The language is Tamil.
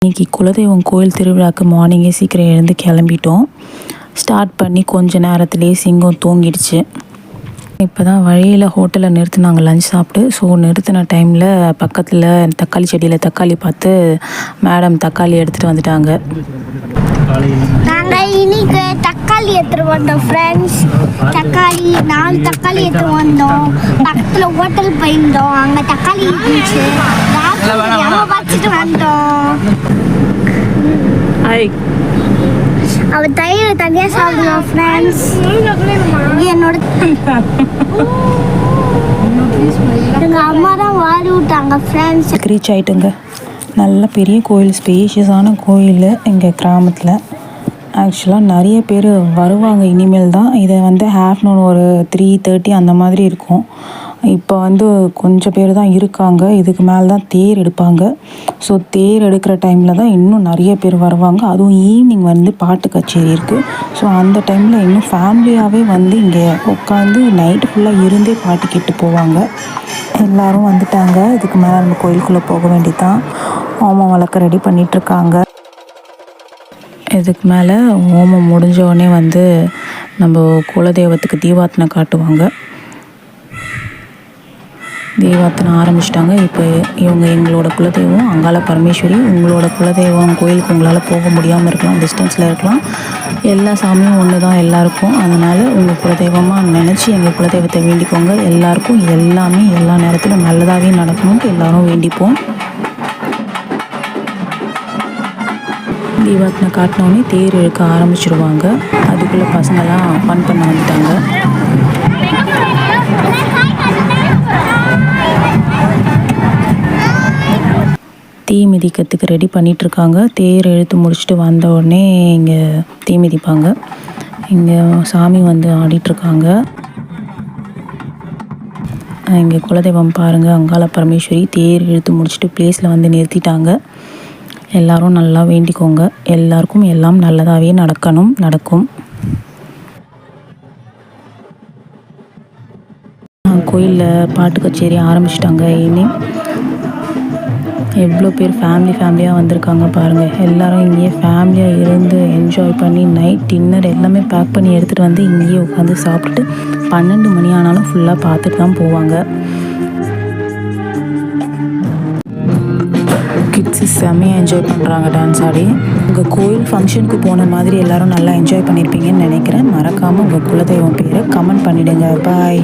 இன்றைக்கி குலதெய்வம் கோயில் திருவிழாவுக்கு மார்னிங்கே சீக்கிரம் எழுந்து கிளம்பிட்டோம். ஸ்டார்ட் பண்ணி கொஞ்ச நேரத்துலேயே சிங்கம் தூங்கிடுச்சு. இப்போ தான் வழியில் ஹோட்டலில் நிறுத்தினாங்க லஞ்ச் சாப்பிட்டு. ஸோ நிறுத்தின டைமில் பக்கத்தில் தக்காளி செடியில் தக்காளி பார்த்து மேடம் தக்காளி எடுத்துகிட்டு வந்துட்டாங்க. நாங்கள் இன்னைக்கு தக்காளி எடுத்துகிட்டு வந்தோம் ஃப்ரெண்ட்ஸ். தக்காளி 4 தக்காளி எடுத்துகிட்டு வந்தோம். பக்கத்தில் ஹோட்டல் போயிருந்தோம், அங்கே தக்காளி இருந்துச்சு, வச்சுட்டு வந்தோம். அவள் தயிர் தனியாக சாப்பிடுவோம் ஃப்ரெண்ட்ஸ். என்னோட எங்கள் அம்மா தான் வாரி விட்டாங்க ஃப்ரெண்ட்ஸ். ரீச் ஆகிட்டுங்க. நல்ல பெரிய கோயில், ஸ்பேஷியஸான கோயில் எங்கள் கிராமத்தில். ஆக்சுவலாக நிறைய பேர் வருவாங்க இனிமேல் தான். இதை ஆஃப்டர்நூன் ஒரு 3:30 அந்த மாதிரி இருக்கும். இப்போ கொஞ்சம் பேர் தான் இருக்காங்க. இதுக்கு மேலே தான் தேர் எடுப்பாங்க. ஸோ தேர் எடுக்கிற டைமில் தான் இன்னும் நிறைய பேர் வருவாங்க. அதுவும் ஈவினிங் பாட்டு கச்சேரி இருக்குது. ஸோ அந்த டைமில் இன்னும் ஃபேமிலியாகவே இங்கே உட்காந்து நைட்டு ஃபுல்லாக இருந்தே பாட்டு கேட்டு போவாங்க. எல்லோரும் வந்துட்டாங்க. இதுக்கு மேலே நம்ம கோயிலுக்குள்ளே போக வேண்டியதான். ஹோமம் வளர்க்க ரெடி பண்ணிகிட்ருக்காங்க. இதுக்கு மேலே ஹோமம் முடிஞ்சோடனே நம்ம குலதெய்வத்துக்கு தீபார்த்தனை காட்டுவாங்க. தீபார்த்தனை ஆரம்பிச்சிட்டாங்க. இப்போ இவங்க எங்களோட குலதெய்வம் அங்காள பரமேஸ்வரி. உங்களோட குலதெய்வம் கோயிலுக்கு உங்களால் போக முடியாமல் இருக்கலாம், டிஸ்டன்ஸில் இருக்கலாம். எல்லா சாமியும் ஒன்று தான் எல்லாருக்கும். அதனால் உங்கள் குலதெய்வமாக நினச்சி எங்கள் குலதெய்வத்தை வேண்டிக்கோங்க. எல்லாருக்கும் எல்லாமே எல்லா நேரத்திலும் நல்லதாகவே நடக்கணும்ட்டு எல்லோரும் வேண்டிப்போம். தீபார்த்தனை காட்டினோடனே தேர் இழுக்க ஆரம்பிச்சிடுவாங்க. அதுக்குள்ளே பசங்கள்லாம் ஃபன் பண்ண வந்துட்டாங்க. தீ மிதிக்கிறதுக்கு ரெடி பண்ணிகிட்ருக்காங்க. தேர் இழுத்து முடிச்சுட்டு வந்த உடனே இங்கே தீ மிதிப்பாங்க. இங்கே சாமி ஆடிட்டுருக்காங்க. இங்கே குலதெய்வம் பாருங்கள், அங்காள பரமேஸ்வரி. தேர் இழுத்து முடிச்சுட்டு பிளேஸில் நிறுத்திட்டாங்க. எல்லோரும் நல்லா வேண்டிக்கோங்க. எல்லாருக்கும் எல்லாம் நல்லதாகவே நடக்கும். கோயிலில் பாட்டு கச்சேரி ஆரம்பிச்சிட்டாங்க. இனி எவ்வளோ பேர் ஃபேமிலியாக வந்திருக்காங்க பாருங்கள். எல்லோரும் இங்கேயே ஃபேமிலியாக இருந்து என்ஜாய் பண்ணி நைட் டின்னர் எல்லாமே பேக் பண்ணி எடுத்துகிட்டு இங்கேயே உட்காந்து சாப்பிட்டுட்டு 12 மணி ஆனாலும் ஃபுல்லாக பார்த்துட்டு தான் போவாங்க. கிட்ஸு செம்மையாக என்ஜாய் பண்ணுறாங்க டான்ஸ் ஆடி. உங்கள் கோயில் ஃபங்க்ஷனுக்கு போன மாதிரி எல்லோரும் நல்லா என்ஜாய் பண்ணியிருப்பீங்கன்னு நினைக்கிறேன். மறக்காமல் உங்கள் குலதெய்வம் பேரை கமெண்ட் பண்ணிவிடுங்க. பாய்.